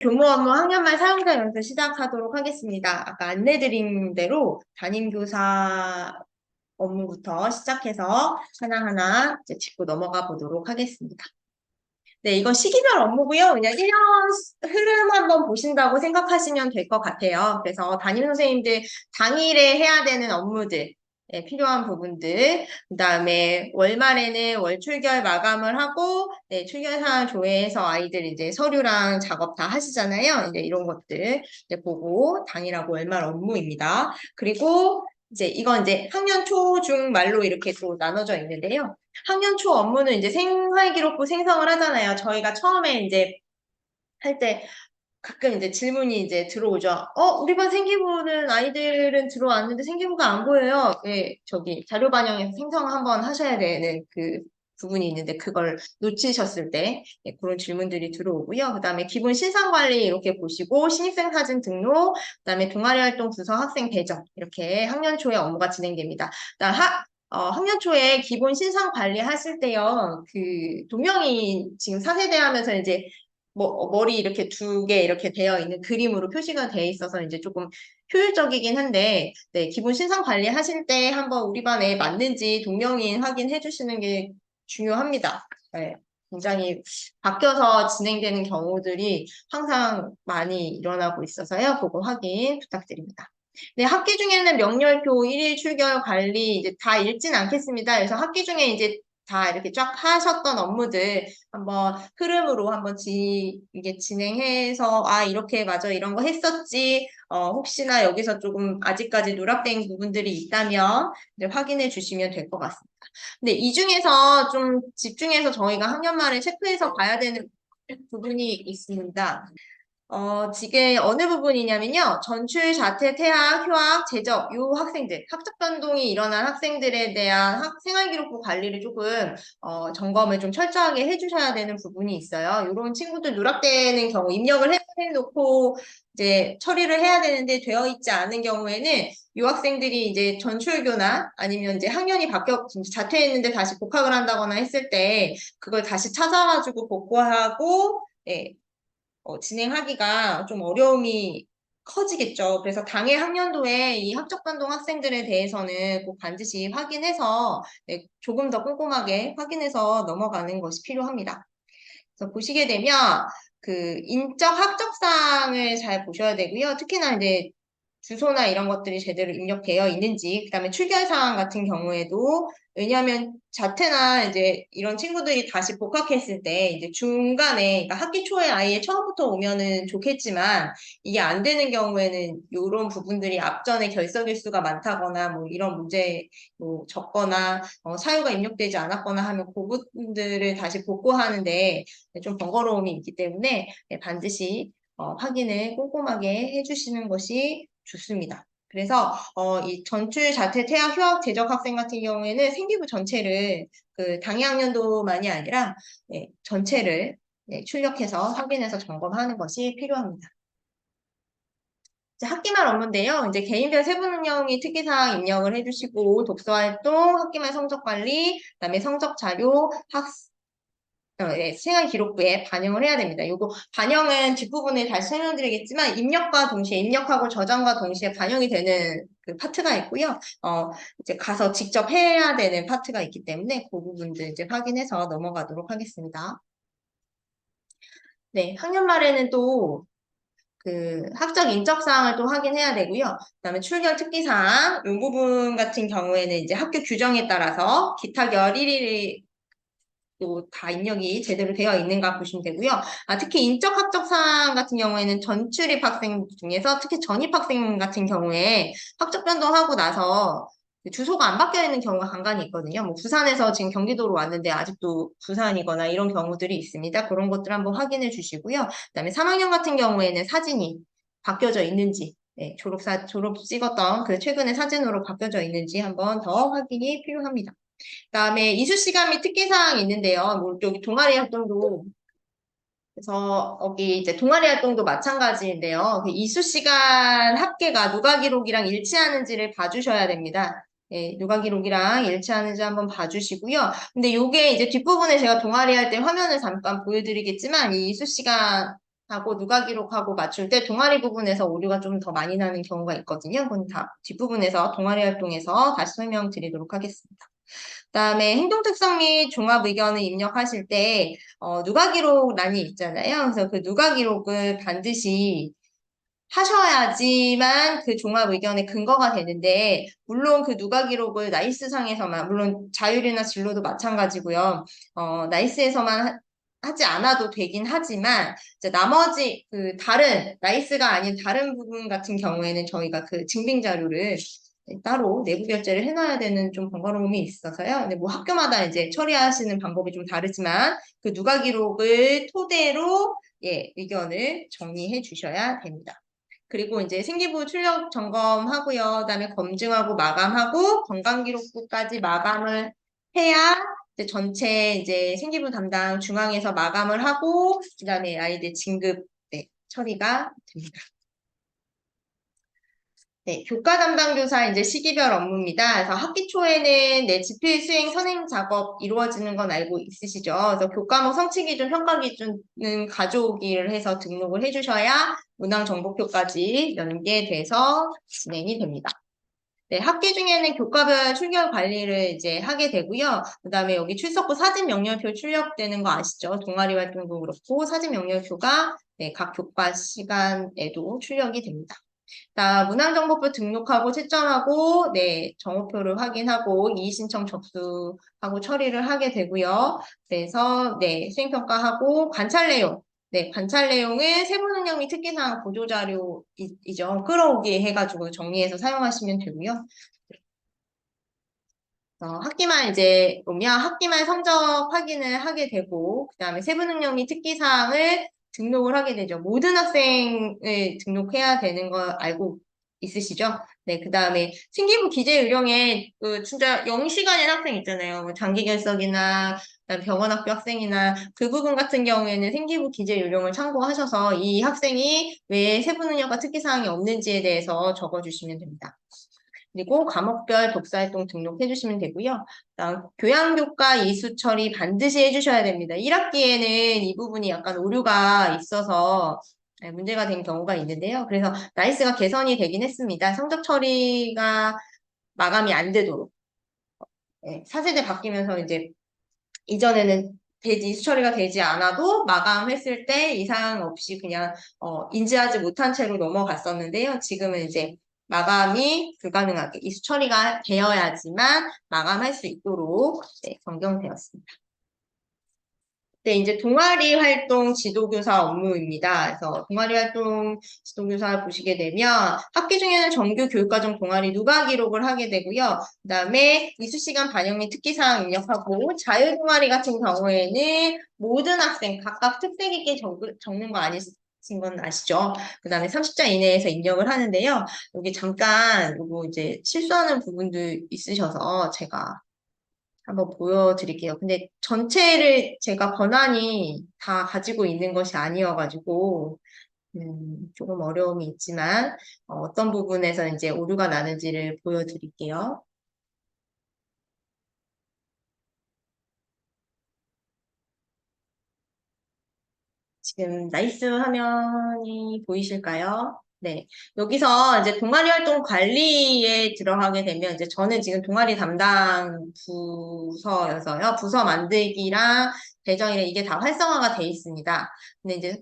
교무 업무 학년말 사용자 연수 시작하도록 하겠습니다. 아까 안내드린 대로 담임교사 업무부터 시작해서 하나하나 이제 짚고 넘어가 보도록 하겠습니다. 네, 이건 시기별 업무고요. 그냥 1년 흐름 한번 보신다고 생각하시면 될 것 같아요. 그래서 담임 선생님들 당일에 해야 되는 업무들, 필요한 부분들, 그 다음에 월말에는 월 출결 마감을 하고, 출결 사항 조회해서 아이들 이제 서류랑 작업 다 하시잖아요. 이제 이런 것들 이제 보고 당일하고 월말 업무입니다. 그리고 이제 이건 이제 학년 초, 중, 말로 이렇게 또 나눠져 있는데요. 학년 초 업무는 이제 생활기록부 생성을 하잖아요. 저희가 처음에 이제 할 때 가끔 이제 질문이 이제 들어오죠. 우리 반 생기부는 아이들은 들어왔는데 생기부가 안 보여요. 저기 자료 반영해서 생성 한번 하셔야 되는 그 부분이 있는데 그걸 놓치셨을 때 그런 질문들이 들어오고요. 그 다음에 기본 신상관리 이렇게 보시고 신입생 사진 등록, 그 다음에 동아리 활동 부서 학생 배정 이렇게 학년 초에 업무가 진행됩니다. 그다음 학년 초에 기본 신상 관리하실 때요, 동영이 지금 4세대 하면서 이제 머리 이렇게 두 개 이렇게 되어 있는 그림으로 표시가 되어 있어서 이제 조금 효율적이긴 한데, 네, 기본 신상 관리하실 때 한번 우리 반에 맞는지 동명이인 확인해 주시는 게 중요합니다. 네, 굉장히 바뀌어서 진행되는 경우들이 항상 많이 일어나고 있어서요. 그거 확인 부탁드립니다. 네, 학기 중에는 명렬표, 일일 출결 관리 이제 다 읽진 않겠습니다. 그래서 학기 중에 이제 다 이렇게 쫙 하셨던 업무들 한번 흐름으로 한번 이게 진행해서 이렇게 맞아 이런 거 했었지. 혹시나 여기서 조금 아직까지 누락된 부분들이 있다면 이제 확인해 주시면 될 것 같습니다. 근데 이 중에서 좀 집중해서 저희가 학년 말에 체크해서 봐야 되는 부분이 있습니다. 지금 어느 부분이냐면요. 전출, 자퇴, 퇴학, 휴학, 재적, 요 학생들, 학적 변동이 일어난 학생들에 대한 생활기록부 관리를 조금, 점검을 좀 철저하게 해주셔야 되는 부분이 있어요. 이런 친구들 누락되는 경우, 입력을 해놓고 이제 처리를 해야 되는데 되어 있지 않은 경우에는 요 학생들이 이제 전출교나 아니면 이제 학년이 자퇴했는데 다시 복학을 한다거나 했을 때 그걸 다시 찾아가지고 복구하고, 진행하기가 좀 어려움이 커지겠죠. 그래서 당해 학년도에 이 학적 변동 학생들에 대해서는 꼭 반드시 확인해서 조금 더 꼼꼼하게 확인해서 넘어가는 것이 필요합니다. 그래서 보시게 되면 그 인적 학적사항을 잘 보셔야 되고요. 특히나 이제 주소나 이런 것들이 제대로 입력되어 있는지, 그다음에 출결 사항 같은 경우에도 왜냐하면 자퇴나 이제 이런 친구들이 다시 복학했을 때 이제 중간에 그러니까 학기 초에 아예 처음부터 오면은 좋겠지만 이게 안 되는 경우에는 이런 부분들이 앞전에 결석 일수가 많다거나 뭐 이런 문제 뭐 적거나 사유가 입력되지 않았거나 하면 그 부분들을 다시 복구하는데 좀 번거로움이 있기 때문에 반드시 확인을 꼼꼼하게 해주시는 것이 좋습니다. 그래서 이 전출, 자퇴, 퇴학, 휴학, 재적 학생 같은 경우에는 생기부 전체를 그 당해학년도만이 아니라 전체를 출력해서 확인해서 점검하는 것이 필요합니다. 이제 학기말 업무인데요. 이제 개인별 세부 능력이 특기사항 입력을 해주시고 독서활동, 학기말 성적관리, 그다음에 성적 자료, 생활 기록부에 반영을 해야 됩니다. 요거 반영은 뒷부분에 다시 설명드리겠지만 입력과 동시에 입력하고 저장과 동시에 반영이 되는 그 파트가 있고요. 이제 가서 직접 해야 되는 파트가 있기 때문에 그 부분들 이제 확인해서 넘어가도록 하겠습니다. 네, 학년 말에는 또 그 학적 인적 사항을 또 확인해야 되고요. 그다음에 출결 특기 사항 이 부분 같은 경우에는 이제 학교 규정에 따라서 기타결 1일이 또 다 입력이 제대로 되어 있는가 보시면 되고요. 특히 인적 학적 사항 같은 경우에는 전출입 학생 중에서 특히 전입 학생 같은 경우에 학적 변동하고 나서 주소가 안 바뀌어 있는 경우가 간간이 있거든요. 뭐 부산에서 지금 경기도로 왔는데 아직도 부산이거나 이런 경우들이 있습니다. 그런 것들 한번 확인해 주시고요. 그다음에 3학년 같은 경우에는 사진이 바뀌어져 있는지 졸업 찍었던 그 최근의 사진으로 바뀌어져 있는지 한번 더 확인이 필요합니다. 그다음에 이수시간 및 특기사항이 있는데요. 뭐 여기 동아리 활동도 그래서 여기 이제 동아리 활동도 마찬가지인데요. 그 이수시간 합계가 누가 기록이랑 일치하는지를 봐주셔야 됩니다. 누가 기록이랑 일치하는지 한번 봐주시고요. 근데 요게 이제 뒷부분에 제가 동아리 할 때 화면을 잠깐 보여드리겠지만 이 이수시간 하고 누가 기록하고 맞출 때 동아리 부분에서 오류가 좀 더 많이 나는 경우가 있거든요. 그건 다 뒷부분에서 동아리 활동에서 다시 설명드리도록 하겠습니다. 그다음에 행동 특성 및 종합 의견을 입력하실 때 누가 기록란이 있잖아요. 그래서 그 누가 기록을 반드시 하셔야지만 그 종합 의견의 근거가 되는데, 물론 그 누가 기록을 나이스상에서만, 물론 자율이나 진로도 마찬가지고요. 나이스에서만 하지 않아도 되긴 하지만, 이제 나머지 그 다른, 나이스가 아닌 다른 부분 같은 경우에는 저희가 그 증빙 자료를 따로 내부 결제를 해놔야 되는 좀 번거로움이 있어서요. 근데 뭐 학교마다 이제 처리하시는 방법이 좀 다르지만, 그 누가 기록을 토대로 예, 의견을 정리해 주셔야 됩니다. 그리고 이제 생기부 출력 점검하고요. 그다음에 검증하고 마감하고 건강기록부까지 마감을 해야 이제 전체 이제 생기부 담당 중앙에서 마감을 하고 그다음에 아이들 진급 네, 처리가 됩니다. 네, 교과 담당 교사 이제 시기별 업무입니다. 그래서 학기 초에는 네, 지필 수행 선행 작업 이루어지는 건 알고 있으시죠? 그래서 교과목 성취 기준, 평가 기준은 가져오기를 해서 등록을 해주셔야 문항 정보표까지 연계돼서 진행이 됩니다. 네, 학기 중에는 교과별 출결 관리를 이제 하게 되고요. 그다음에 여기 출석부 사진 명령표 출력되는 거 아시죠? 동아리 활동도 그렇고 사진 명령표가 네, 각 교과 시간에도 출력이 됩니다. 자, 문항정보표 등록하고 채점하고, 네, 정보표를 확인하고, 이의신청 접수하고 처리를 하게 되고요. 그래서, 네, 수행평가하고, 관찰 내용. 네, 관찰 내용은 세부 능력 및 특기사항 보조자료이죠. 끌어오기 해가지고 정리해서 사용하시면 되고요. 학기말 이제 오면 학기말 성적 확인을 하게 되고, 그 다음에 세부 능력 및 특기사항을 등록을 하게 되죠. 모든 학생을 등록해야 되는 거 알고 있으시죠? 네, 그 다음에 생기부 기재 요령에 그 진짜 0시간인 학생 있잖아요. 뭐 장기 결석이나 그다음에 병원학교 학생이나 그 부분 같은 경우에는 생기부 기재 요령을 참고하셔서 이 학생이 왜 세부 능력과 특기사항이 없는지에 대해서 적어주시면 됩니다. 그리고 과목별 독서활동 등록해 주시면 되고요. 그다음 교양교과 이수 처리 반드시 해주셔야 됩니다. 1학기에는 이 부분이 약간 오류가 있어서 문제가 된 경우가 있는데요. 그래서 나이스가 개선이 되긴 했습니다. 성적 처리가 마감이 안 되도록. 네, 4세대 바뀌면서 이제 이전에는 이수 처리가 되지 않아도 마감했을 때 이상 없이 그냥 인지하지 못한 채로 넘어갔었는데요. 지금은 이제 마감이 불가능하게 이수 처리가 되어야지만 마감할 수 있도록 네, 변경되었습니다. 네, 이제 동아리 활동 지도교사 업무입니다. 그래서 동아리 활동 지도교사 보시게 되면 학기 중에는 정규 교육과정 동아리 누가 기록을 하게 되고요. 그다음에 이수 시간 반영 및 특기사항 입력하고 자율 동아리 같은 경우에는 모든 학생 각각 특색 있게 적는 거 아니신 건 아시죠? 그다음에 30자 이내에서 입력을 하는데요. 여기 잠깐 요거 이제 실수하는 부분도 있으셔서 제가 한번 보여드릴게요. 근데 전체를 제가 권한이 다 가지고 있는 것이 아니어가지고, 조금 어려움이 있지만, 어떤 부분에서 이제 오류가 나는지를 보여드릴게요. 지금 나이스 화면이 보이실까요? 네. 여기서 이제 동아리 활동 관리에 들어가게 되면 이제 저는 지금 동아리 담당 부서여서요. 부서 만들기랑 배정이랑 이게 다 활성화가 돼 있습니다. 근데 이제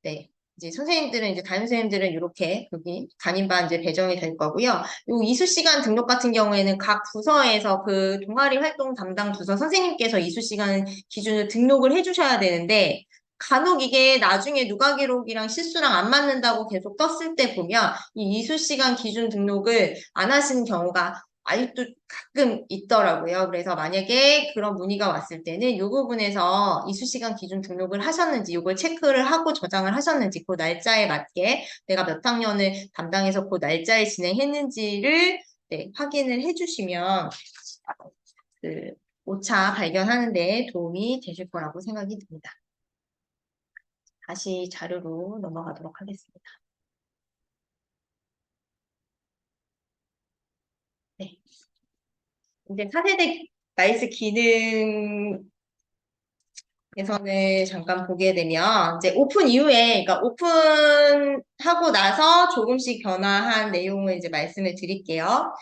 네. 이제 선생님들은 이제 담임 선생님들은 이렇게 여기 담임반 이제 배정이 될 거고요. 요 이수 시간 등록 같은 경우에는 각 부서에서 그 동아리 활동 담당 부서 선생님께서 이수 시간 기준을 등록을 해주셔야 되는데 간혹 이게 나중에 누가 기록이랑 실수랑 안 맞는다고 계속 떴을 때 보면 이 이수 시간 기준 등록을 안 하시는 경우가 아직도 가끔 있더라고요. 그래서 만약에 그런 문의가 왔을 때는 이 부분에서 이수시간 기준 등록을 하셨는지 이걸 체크를 하고 저장을 하셨는지 그 날짜에 맞게 내가 몇 학년을 담당해서 그 날짜에 진행했는지를 네, 확인을 해주시면 그 오차 발견하는 데 도움이 되실 거라고 생각이 듭니다. 다시 자료로 넘어가도록 하겠습니다. 네. 이제 4세대 나이스 기능 개선을 잠깐 보게 되면 이제 오픈 이후에 그러니까 오픈하고 나서 조금씩 변화한 내용을 이제 말씀을 드릴게요.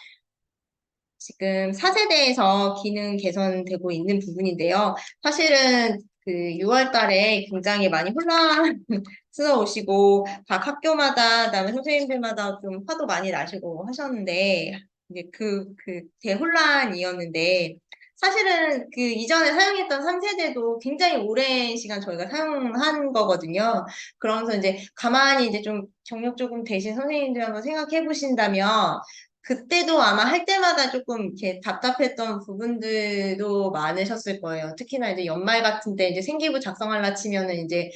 지금 4세대에서 기능 개선되고 있는 부분인데요. 사실은 그 6월 달에 굉장히 많이 혼란스러우시고 각 학교마다 그다음에 선생님들마다 좀 화도 많이 나시고 하셨는데 이제 그 대혼란이었는데 사실은 그 이전에 사용했던 3세대도 굉장히 오랜 시간 저희가 사용한 거거든요. 그러면서 이제 가만히 이제 좀 경력 조금 되신 선생님들 한번 생각해 보신다면 그때도 아마 할 때마다 조금 이렇게 답답했던 부분들도 많으셨을 거예요. 특히나 이제 연말 같은 때 이제 생기부 작성하려 치면은 이제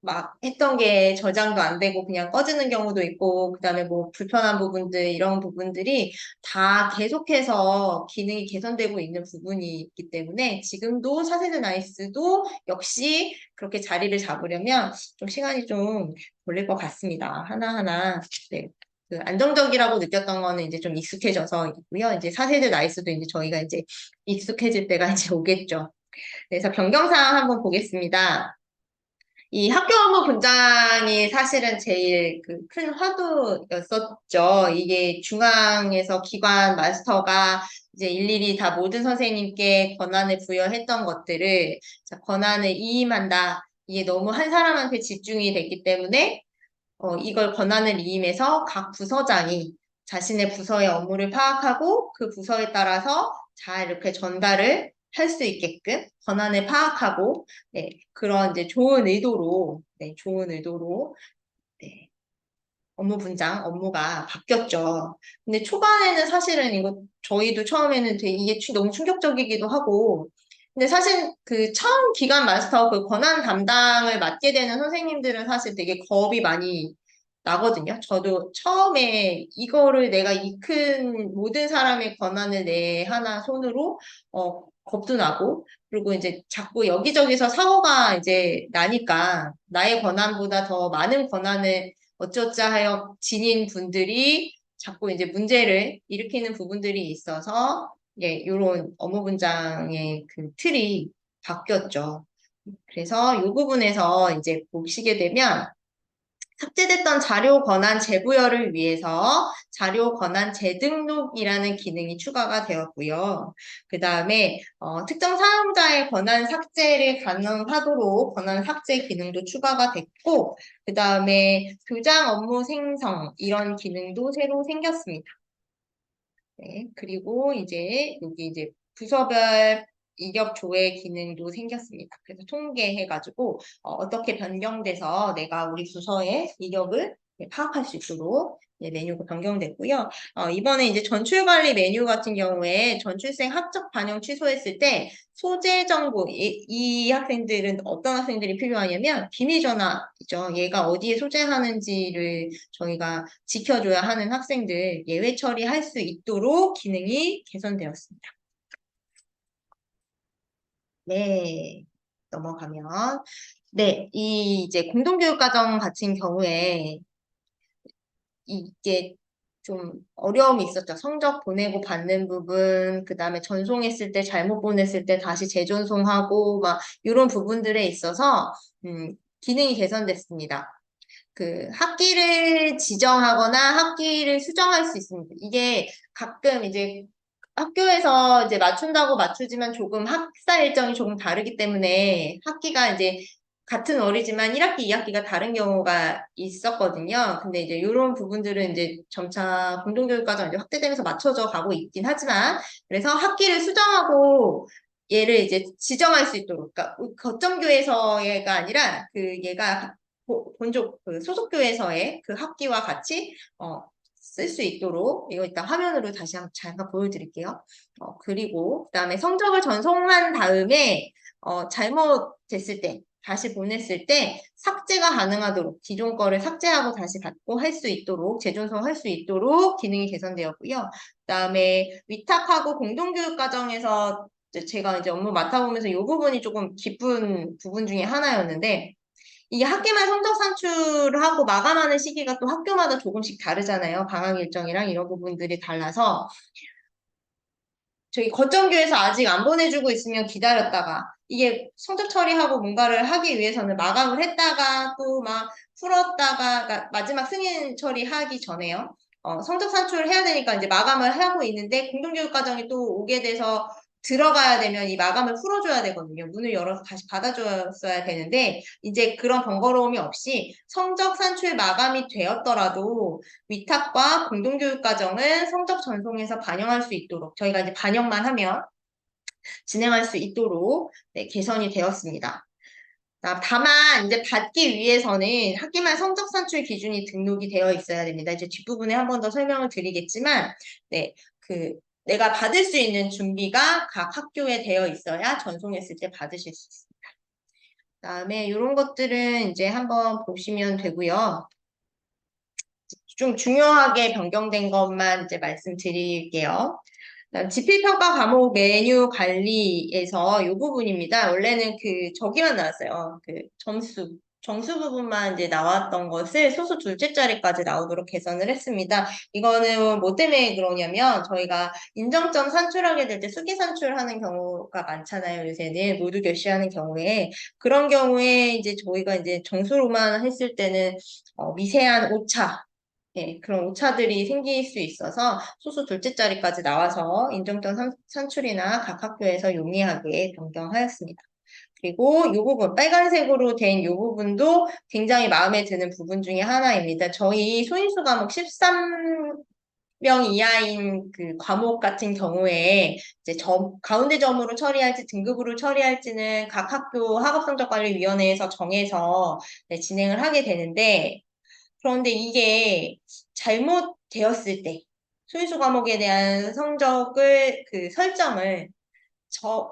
막 했던 게 저장도 안 되고 그냥 꺼지는 경우도 있고, 그다음에 뭐 불편한 부분들, 이런 부분들이 다 계속해서 기능이 개선되고 있는 부분이 있기 때문에 지금도 차세대 나이스도 역시 그렇게 자리를 잡으려면 좀 시간이 좀 걸릴 것 같습니다. 하나하나. 네. 그 안정적이라고 느꼈던 거는 이제 좀 익숙해져서 있고요. 이제 4세대 나이스도 이제 저희가 이제 익숙해질 때가 이제 오겠죠. 그래서 변경사항 한번 보겠습니다. 이 학교 업무 분장이 사실은 제일 그 큰 화두였었죠. 이게 중앙에서 기관 마스터가 이제 일일이 다 모든 선생님께 권한을 부여했던 것들을 자, 권한을 이임한다. 이게 너무 한 사람한테 집중이 됐기 때문에 이걸 권한을 이임해서 각 부서장이 자신의 부서의 업무를 파악하고 그 부서에 따라서 잘 이렇게 전달을 할 수 있게끔 권한을 파악하고 네, 그런 이제 좋은 의도로 좋은 의도로 네, 업무 분장, 업무가 바뀌었죠. 근데 초반에는 사실은 이거 저희도 처음에는 되게 이게 너무 충격적이기도 하고 근데 사실 그 처음 기관 마스터 그 권한 담당을 맡게 되는 선생님들은 사실 되게 겁이 많이 나거든요. 저도 처음에 이거를 내가 이 큰 모든 사람의 권한을 내 하나 손으로 겁도 나고 그리고 이제 자꾸 여기저기서 사고가 이제 나니까 나의 권한보다 더 많은 권한을 어쩌자 하여 지닌 분들이 자꾸 이제 문제를 일으키는 부분들이 있어서 예, 요런 업무 분장의 그 틀이 바뀌었죠. 그래서 이 부분에서 이제 보시게 되면 삭제됐던 자료 권한 재부여를 위해서 자료 권한 재등록이라는 기능이 추가가 되었고요. 그 다음에 특정 사용자의 권한 삭제를 가능하도록 권한 삭제 기능도 추가가 됐고 그 다음에 교장 업무 생성 이런 기능도 새로 생겼습니다. 네, 그리고 이제 여기 이제 부서별 이력 조회 기능도 생겼습니다. 그래서 통계해가지고 떻게 변경돼서 내가 우리 부서의 이력을 파악할 수 있도록 메뉴가 변경됐고요. 이번에 이제 전출관리 메뉴 같은 경우에 전출생 학적 반영 취소했을 때 소재 정보, 이 학생들은 어떤 학생들이 필요하냐면 비밀 전화이죠. 얘가 어디에 소재하는지를 저희가 지켜줘야 하는 학생들 예외 처리할 수 있도록 기능이 개선되었습니다. 네, 넘어가면 네, 이 이제 공동교육과정 같은 경우에 이게 좀 어려움이 있었죠. 성적 보내고 받는 부분, 그 다음에 전송했을 때 잘못 보냈을 때 다시 재전송하고 막 이런 부분들에 있어서 기능이 개선됐습니다. 그 학기를 지정하거나 학기를 수정할 수 있습니다. 이게 가끔 이제 학교에서 이제 맞춘다고 맞추지만 조금 학사 일정이 조금 다르기 때문에 학기가 이제 같은 월이지만 1학기, 2학기가 다른 경우가 있었거든요. 근데 이제 이런 부분들은 이제 점차 공동교육과정 이제 확대되면서 맞춰져 가고 있긴 하지만 그래서 학기를 수정하고 얘를 이제 지정할 수 있도록 그러니까 거점교에서가 아니라 그 얘가 본족 그 소속교에서의 그 학기와 같이 쓸 수 있도록 이거 일단 화면으로 다시 한번 잠깐 보여드릴게요. 그리고 그다음에 성적을 전송한 다음에 잘못됐을 때 다시 보냈을 때 삭제가 가능하도록 기존 거를 삭제하고 다시 받고 할 수 있도록 재전송할 수 있도록 기능이 개선되었고요. 그다음에 위탁하고 공동교육 과정에서 제가 이제 업무 맡아보면서 이 부분이 조금 기쁜 부분 중에 하나였는데 이게 학기말 성적 산출하고 마감하는 시기가 또 학교마다 조금씩 다르잖아요. 방학 일정이랑 이런 부분들이 달라서 저희 거점교에서 아직 안 보내주고 있으면 기다렸다가 이게 성적 처리하고 뭔가를 하기 위해서는 마감을 했다가 또 막 풀었다가 그러니까 마지막 승인 처리하기 전에요. 성적 산출을 해야 되니까 이제 마감을 하고 있는데 공동교육 과정이 또 오게 돼서 들어가야 되면 이 마감을 풀어줘야 되거든요. 문을 열어서 다시 받아줬어야 되는데 이제 그런 번거로움이 없이 성적 산출 마감이 되었더라도 위탁과 공동교육 과정은 성적 전송에서 반영할 수 있도록 저희가 이제 반영만 하면 진행할 수 있도록 네, 개선이 되었습니다. 다만 이제 받기 위해서는 학기말 성적 산출 기준이 등록이 되어 있어야 됩니다. 이제 뒷부분에 한 번 더 설명을 드리겠지만, 네, 내가 받을 수 있는 준비가 각 학교에 되어 있어야 전송했을 때 받으실 수 있습니다. 그다음에 이런 것들은 이제 한번 보시면 되고요. 좀 중요하게 변경된 것만 이제 말씀드릴게요. 지필평가 과목 메뉴 관리에서 이 부분입니다. 원래는 저기만 나왔어요. 정수 부분만 이제 나왔던 것을 소수 둘째 자리까지 나오도록 개선을 했습니다. 이거는 뭐 때문에 그러냐면 저희가 인정점 산출하게 될 때 수기 산출하는 경우가 많잖아요. 요새는 모두 교시하는 경우에 그런 경우에 이제 저희가 이제 정수로만 했을 때는 미세한 오차 예, 그런 오차들이 생길 수 있어서 소수 둘째 자리까지 나와서 인정점 산출이나 각 학교에서 용이하게 변경하였습니다. 그리고 이 부분, 빨간색으로 된 이 부분도 굉장히 마음에 드는 부분 중에 하나입니다. 저희 소인수 과목 13명 이하인 그 과목 같은 경우에 이제 가운데 점으로 처리할지 등급으로 처리할지는 각 학교 학업성적관리위원회에서 정해서 네, 진행을 하게 되는데 그런데 이게 잘못되었을 때 소인수 과목에 대한 성적을 설정을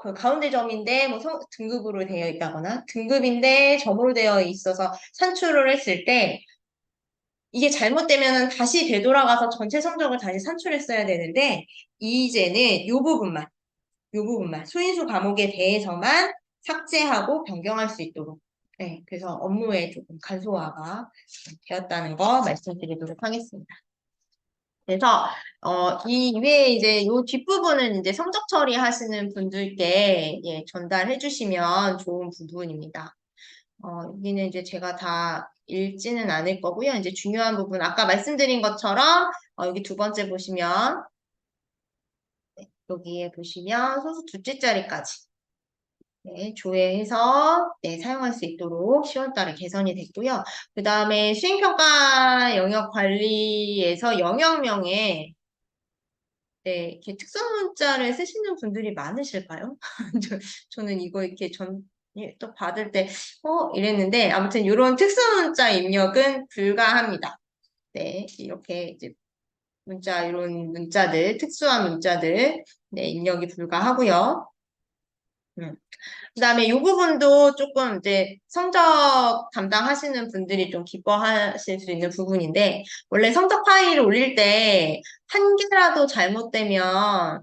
그 가운데 점인데 뭐 등급으로 되어 있다거나 등급인데 점으로 되어 있어서 산출을 했을 때 이게 잘못되면 다시 되돌아가서 전체 성적을 다시 산출했어야 되는데 이제는 요 부분만 소인수 과목에 대해서만 삭제하고 변경할 수 있도록 네, 그래서 업무에 조금 간소화가 되었다는 거 말씀드리도록 하겠습니다. 그래서 이 외에 이제 요 뒷부분은 이제 성적 처리하시는 분들께 예, 전달해 주시면 좋은 부분입니다. 여기는 이제 제가 다 읽지는 않을 거고요. 이제 중요한 부분 아까 말씀드린 것처럼 여기 두 번째 보시면 네, 여기에 보시면 소수 둘째 자리까지 네, 조회해서 네, 사용할 수 있도록 10월달에 개선이 됐고요. 그 다음에 수행평가 영역 관리에서 영역명에 네, 이렇게 특수 문자를 쓰시는 분들이 많으실까요? 저는 이거 이렇게 예, 또 받을 때, 이랬는데, 아무튼 이런 특수 문자 입력은 불가합니다. 네, 이렇게 이제 이런 문자들, 특수한 문자들, 네, 입력이 불가하고요. 그다음에 이 부분도 조금 이제 성적 담당하시는 분들이 좀 기뻐하실 수 있는 부분인데 원래 성적 파일을 올릴 때 한 개라도 잘못되면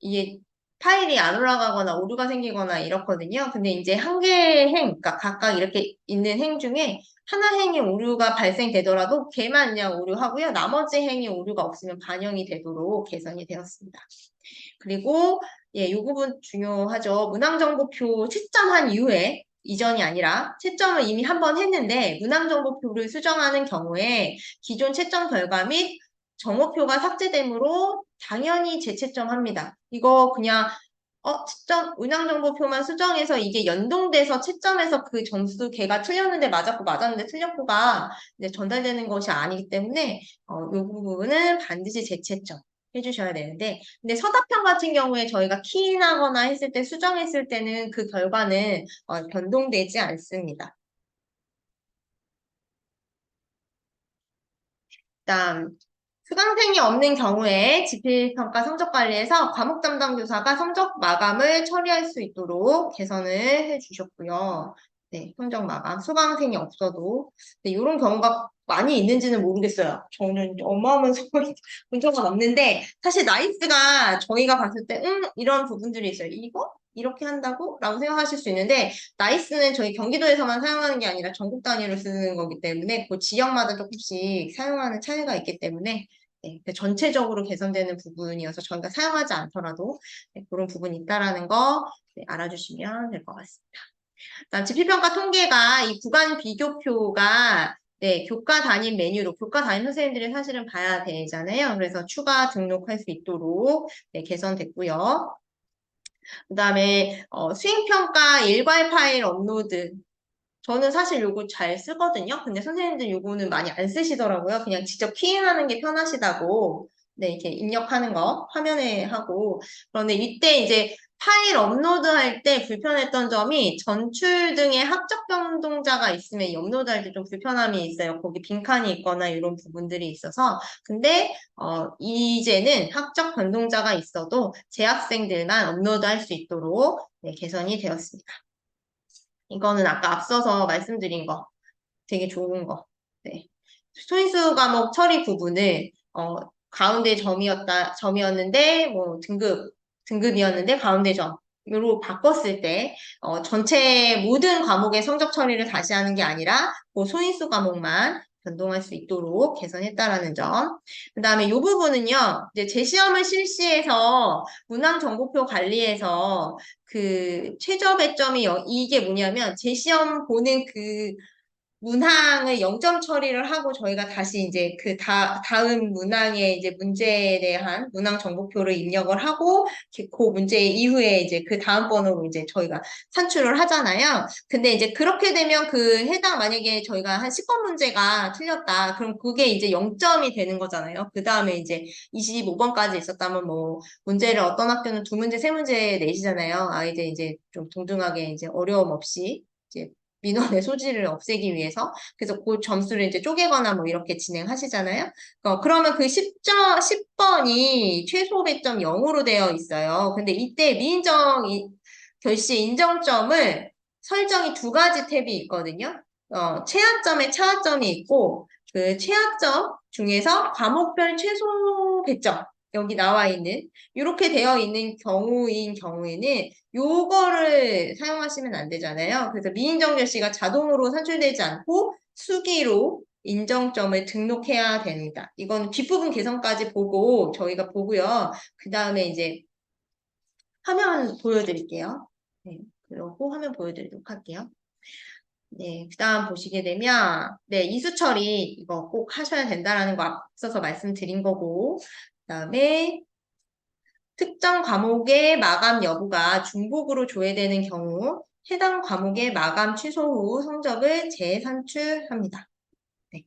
이게 파일이 안 올라가거나 오류가 생기거나 이렇거든요. 근데 이제 한 개의 그러니까 각각 이렇게 있는 행 중에 하나 행에 오류가 발생되더라도 걔만 그냥 오류하고요. 나머지 행에 오류가 없으면 반영이 되도록 개선이 되었습니다. 그리고 예, 이 부분 중요하죠. 문항정보표 채점한 이후에 이전이 아니라 채점을 이미 한 번 했는데 문항정보표를 수정하는 경우에 기존 채점 결과 및 정오표가 삭제되므로 당연히 재채점합니다. 이거 그냥 문항정보표만 수정해서 이게 연동돼서 채점해서 그 점수 걔가 틀렸는데 맞았고 맞았는데 틀렸고가 이제 전달되는 것이 아니기 때문에 이 부분은 반드시 재채점 해주셔야 되는데 근데 서답형 같은 경우에 저희가 키인하거나 했을 때 수정했을 때는 그 결과는 변동되지 않습니다. 그다음 수강생이 없는 경우에 지필평가 성적관리에서 과목 담당 교사가 성적 마감을 처리할 수 있도록 개선을 해주셨고요. 네, 성적 마감. 수강생이 없어도. 네, 이런 경우가 많이 있는지는 모르겠어요. 저는 어마어마한 수강이 본 적은 없는데, 사실 나이스가 저희가 봤을 때, 이런 부분들이 있어요. 이거? 이렇게 한다고? 라고 생각하실 수 있는데, 나이스는 저희 경기도에서만 사용하는 게 아니라 전국 단위로 쓰는 거기 때문에, 그 지역마다 조금씩 사용하는 차이가 있기 때문에, 네, 전체적으로 개선되는 부분이어서 저희가 사용하지 않더라도 네, 그런 부분이 있다라는 거 네, 알아주시면 될 것 같습니다. 그다음 지필평가 통계가 이 구간 비교표가 네, 교과 담임 메뉴로 교과 담임 선생님들이 사실은 봐야 되잖아요. 그래서 추가 등록할 수 있도록 네, 개선됐고요. 그다음에 수행평가 일괄 파일 업로드 저는 사실 요거 잘 쓰거든요. 근데 선생님들 요거는 많이 안 쓰시더라고요. 그냥 직접 키인하는 게 편하시다고. 네, 이렇게 입력하는 거 화면에 하고. 그런데 이때 이제 파일 업로드할 때 불편했던 점이 전출 등의 합적 변동자가 있으면 이 업로드할 때 좀 불편함이 있어요. 거기 빈칸이 있거나 이런 부분들이 있어서. 근데 이제는 합적 변동자가 있어도 재학생들만 업로드할 수 있도록 네, 개선이 되었습니다. 이거는 아까 앞서서 말씀드린 거 되게 좋은 거. 네. 소인수 과목 처리 부분을 가운데 점이었는데 뭐 등급이었는데 가운데 점으로 바꿨을 때 전체 모든 과목의 성적 처리를 다시 하는 게 아니라 그 소인수 과목만 변동할 수 있도록 개선했다라는 점. 그 다음에 이 부분은요, 이제 재시험을 실시해서 문항정보표 관리에서 그 최저 배점이 이게 뭐냐면 재시험 보는 그 문항을 0점 처리를 하고 저희가 다시 이제 그 다음 문항의 이제 문제에 대한 문항 정보표를 입력을 하고 그 문제 이후에 이제 그 다음 번호로 이제 저희가 산출을 하잖아요. 근데 이제 그렇게 되면 그 해당 만약에 저희가 한 10번 문제가 틀렸다. 그럼 그게 이제 0점이 되는 거잖아요. 그 다음에 이제 25번까지 있었다면 뭐 문제를 어떤 학교는 2문제, 3문제 내시잖아요. 아이들 이제 좀 동등하게 이제 어려움 없이 이제 민원의 소지를 없애기 위해서 그래서 그 점수를 이제 쪼개거나 뭐 이렇게 진행하시잖아요. 그러면 그 10번이 최소 배점 0으로 되어 있어요. 근데 이때 미인정 결시 인정점을 설정이 2가지 탭이 있거든요. 최하점에 차하점이 있고 그 최하점 중에서 과목별 최소 배점 여기 나와 있는 이렇게 되어 있는 경우에는 요거를 사용하시면 안 되잖아요. 그래서 미인정 결시가 자동으로 산출되지 않고 수기로 인정점을 등록해야 됩니다. 이건 뒷부분 개선까지 보고 저희가 보고요. 그 다음에 이제 화면 보여드릴게요. 네, 그리고 화면 보여드리도록 할게요. 네, 그 다음 보시게 되면, 네, 이수 처리 이거 꼭 하셔야 된다라는 거 앞서서 말씀드린 거고, 그 다음에 특정 과목의 마감 여부가 중복으로 조회되는 경우 해당 과목의 마감 취소 후 성적을 재산출합니다. 네.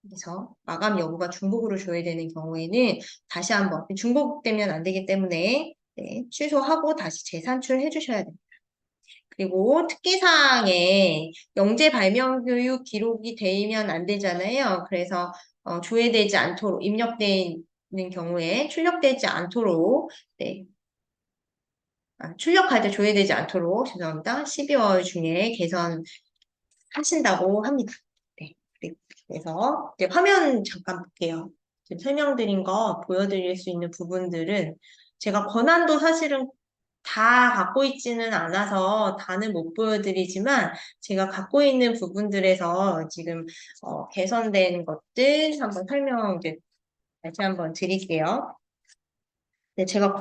그래서 마감 여부가 중복으로 조회되는 경우에는 다시 한번 중복되면 안 되기 때문에 네, 취소하고 다시 재산출해 주셔야 됩니다. 그리고 특기사항에 영재 발명 교육 기록이 되면 안 되잖아요. 그래서 조회되지 않도록 입력되는 경우에 출력되지 않도록 네, 출력할 때 조회되지 않도록 죄송합니다. 12월 중에 개선하신다고 합니다. 네, 그래서 이제 화면 잠깐 볼게요. 지금 설명드린 거 보여드릴 수 있는 부분들은 제가 권한도 사실은 다 갖고 있지는 않아서 다는 못 보여드리지만 제가 갖고 있는 부분들에서 지금 개선된 것들 한번 설명 이제 다시 한번 드릴게요. 네, 제가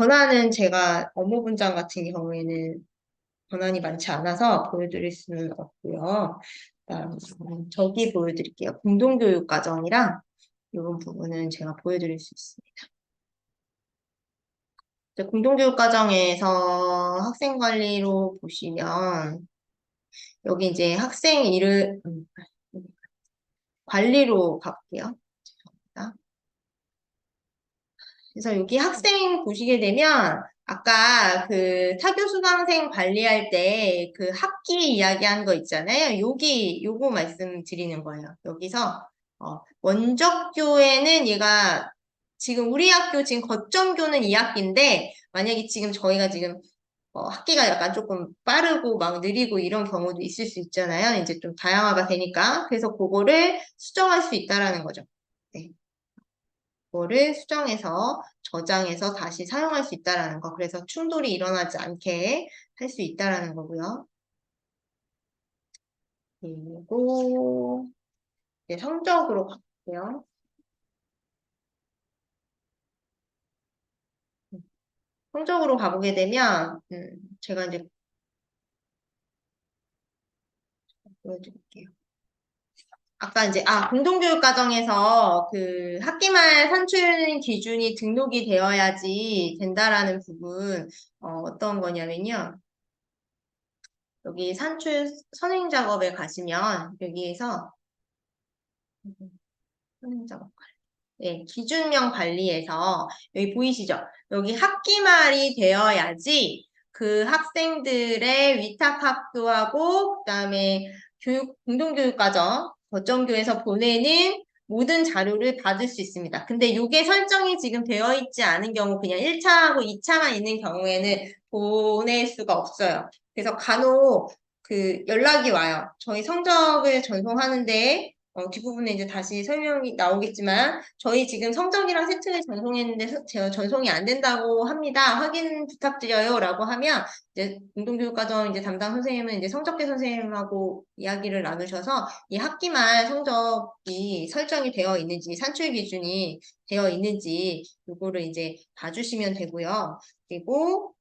업무 분장 같은 경우에는 권한이 많지 않아서 보여드릴 수는 없고요. 그다음 저기 보여드릴게요. 공동교육과정이랑 이런 부분은 제가 보여드릴 수 있습니다. 이제 공동교육과정에서 학생관리로 보시면 여기 이제 학생 일을 관리로 가볼게요. 죄송합니다. 그래서 여기 학생 보시게 되면 아까 그 타교 수강생 관리할 때 그 학기 이야기한 거 있잖아요. 요거 말씀드리는 거예요. 여기서 원적교에는 얘가 지금 우리 학교 지금 거점교는 2학기인데 만약에 지금 저희가 지금 학기가 약간 조금 빠르고 막 느리고 이런 경우도 있을 수 있잖아요. 이제 좀 다양화가 되니까. 그래서 그거를 수정할 수 있다라는 거죠. 네. 그거를 수정해서 저장해서 다시 사용할 수 있다라는 거. 그래서 충돌이 일어나지 않게 할 수 있다라는 거고요. 그리고 이제 성적으로 갈게요. 성적으로 가보게 되면, 제가 이제 보여드릴게요. 아까 이제, 공동교육과정에서 그 학기말 산출 기준이 등록이 되어야지 된다라는 부분, 어떤 거냐면요. 여기 산출 선행 작업에 가시면, 여기에서, 선행 작업. 네, 기준명 관리에서 여기 보이시죠? 여기 학기말이 되어야지 그 학생들의 위탁학교하고 그다음에 공동교육과정 거점교에서 보내는 모든 자료를 받을 수 있습니다. 근데 이게 설정이 지금 되어 있지 않은 경우 그냥 1차하고 2차만 있는 경우에는 보낼 수가 없어요. 그래서 간혹 그 연락이 와요. 저희 성적을 전송하는데 뒷부분에 이제 다시 설명이 나오겠지만 저희 지금 성적이랑 세트를 전송했는데 제가 전송이 안 된다고 합니다. 확인 부탁드려요. 라고 하면 이제 공동교육과정 이제 담당 선생님은 이제 성적계 선생님하고 이야기를 나누셔서 이 학기말 성적이 설정이 되어 있는지 산출 기준이 되어 있는지 요거를 이제 봐주시면 되고요. 그리고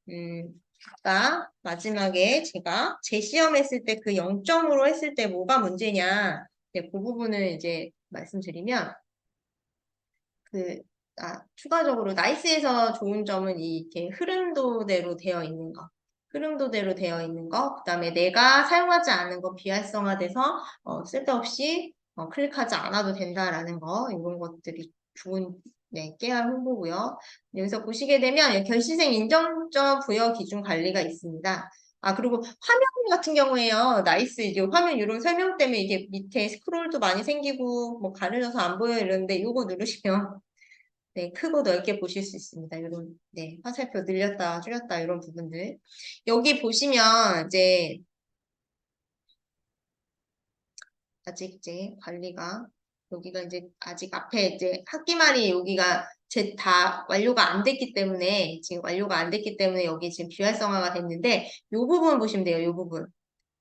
아까 마지막에 제가 재시험 했을 때 그 0점으로 했을 때 뭐가 문제냐 그 부분을 이제 말씀드리면 추가적으로 나이스에서 좋은 점은 이렇게 흐름도대로 되어 있는 거. 흐름도대로 되어 있는 거. 그다음에 내가 사용하지 않은 거 비활성화돼서 쓸데없이 클릭하지 않아도 된다라는 거. 이런 것들이 좋은 깨알 홍보고요. 여기서 보시게 되면 결시생 인정점 부여 기준 관리가 있습니다. 그리고 화면 같은 경우에요. 나이스 이제 화면 이런 설명 때문에 이게 밑에 스크롤도 많이 생기고 뭐 가려져서 안 보여 이러는데 이거 누르시면 네, 크고 넓게 보실 수 있습니다. 이런 화살표 늘렸다 줄였다 이런 부분들. 여기 보시면 이제 아직 이제 관리가 여기가 이제 아직 앞에 이제 학기말이 여기가 다 완료가 안 됐기 때문에 지금 완료가 안 됐기 때문에 여기 지금 비활성화가 됐는데 이 부분 보시면 돼요. 이 부분.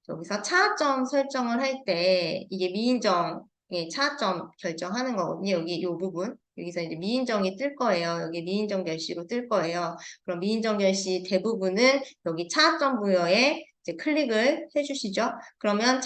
여기서 차하점 설정을 할 때 이게 미인정의 차하점 결정하는 거거든요. 여기 이 부분. 여기서 이제 미인정이 뜰 거예요. 여기 미인정 결시로 뜰 거예요. 그럼 미인정 결시 대부분은 여기 차하점 부여에 이제 클릭을 해주시죠. 그러면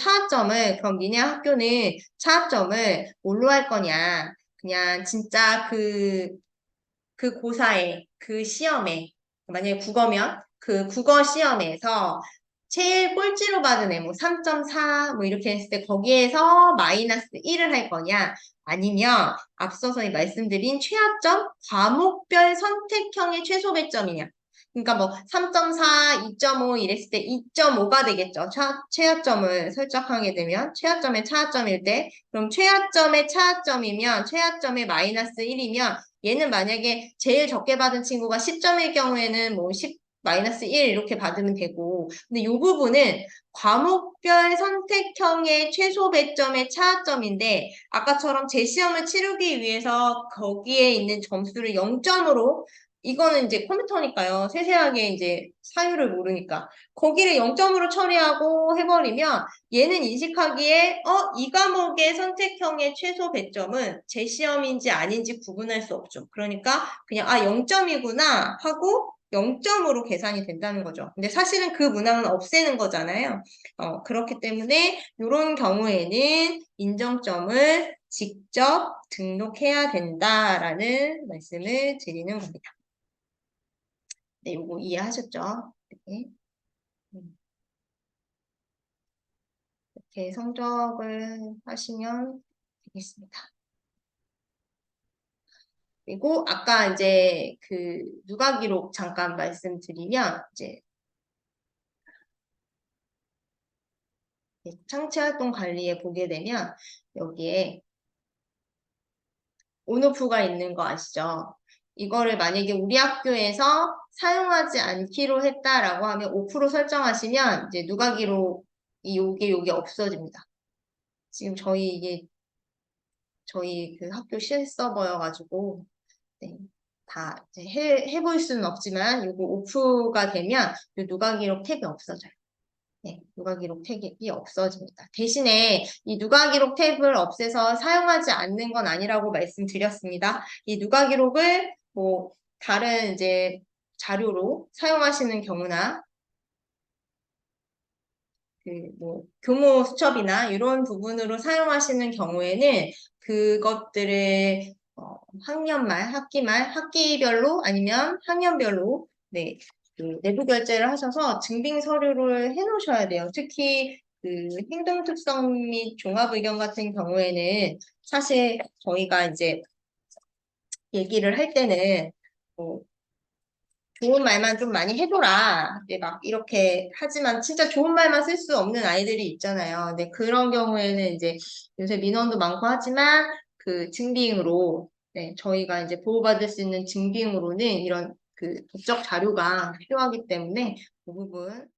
그럼 니네 학교는 차하점을 뭘로 할 거냐. 그냥 진짜 그 고사에, 그 시험에, 만약에 국어면 그 국어 시험에서 제일 꼴찌로 받은 애뭐 3.4 뭐 이렇게 했을 때 거기에서 마이너스 1을 할 거냐 아니면 앞서서 말씀드린 최하점 과목별 선택형의 최소 배점이냐 그러니까 뭐 3.4, 2.5 이랬을 때 2.5가 되겠죠. 최하점을 설정하게 되면 최하점의 차하점일 때 그럼 최하점의 차하점이면 최하점의 마이너스 1이면 얘는 만약에 제일 적게 받은 친구가 10점일 경우에는 뭐 10, 마이너스 1 이렇게 받으면 되고 근데 이 부분은 과목별 선택형의 최소 배점의 차하점인데 아까처럼 재시험을 치르기 위해서 거기에 있는 점수를 0점으로 이거는 이제 컴퓨터니까요. 세세하게 이제 사유를 모르니까 거기를 0점으로 처리하고 해버리면 얘는 인식하기에 이 과목의 선택형의 최소 배점은 재시험인지 아닌지 구분할 수 없죠. 그러니까 그냥 0점이구나 하고 0점으로 계산이 된다는 거죠. 근데 사실은 그 문항은 없애는 거잖아요. 그렇기 때문에 이런 경우에는 인정점을 직접 등록해야 된다라는 말씀을 드리는 겁니다. 네, 요거 이해하셨죠? 네. 이렇게 성적을 하시면 되겠습니다. 그리고 아까 이제 그 누가 기록 잠깐 말씀드리면 이제 창체활동 관리에 보게 되면 여기에 온오프가 있는 거 아시죠? 이거를 만약에 우리 학교에서 사용하지 않기로 했다라고 하면 5% 설정하시면 이제 누가 기록이 요게 없어집니다. 지금 저희 그 학교 실서버여가지고 네, 다 이제 해볼 수는 없지만 이거 오프가 되면 이 누가 기록 탭이 없어져요. 네, 누가 기록 탭이 없어집니다. 대신에 이 누가 기록 탭을 없애서 사용하지 않는 건 아니라고 말씀드렸습니다. 이 누가 기록을 뭐 다른 이제 자료로 사용하시는 경우나 뭐 교모 수첩이나 이런 부분으로 사용하시는 경우에는 그것들을 학년 말, 학기 말, 학기별로 아니면 학년별로 네, 내부 결제를 하셔서 증빙 서류를 해놓으셔야 돼요. 특히 행동 특성 및 종합 의견 같은 경우에는 사실 저희가 이제 얘기를 할 때는 뭐 좋은 말만 좀 많이 해둬라. 네, 막 이렇게 하지만 진짜 좋은 말만 쓸 수 없는 아이들이 있잖아요. 근데 그런 경우에는 이제 요새 민원도 많고 하지만 그 증빙으로 네, 저희가 이제 보호받을 수 있는 증빙으로는 이런 그 법적 자료가 필요하기 때문에 그 부분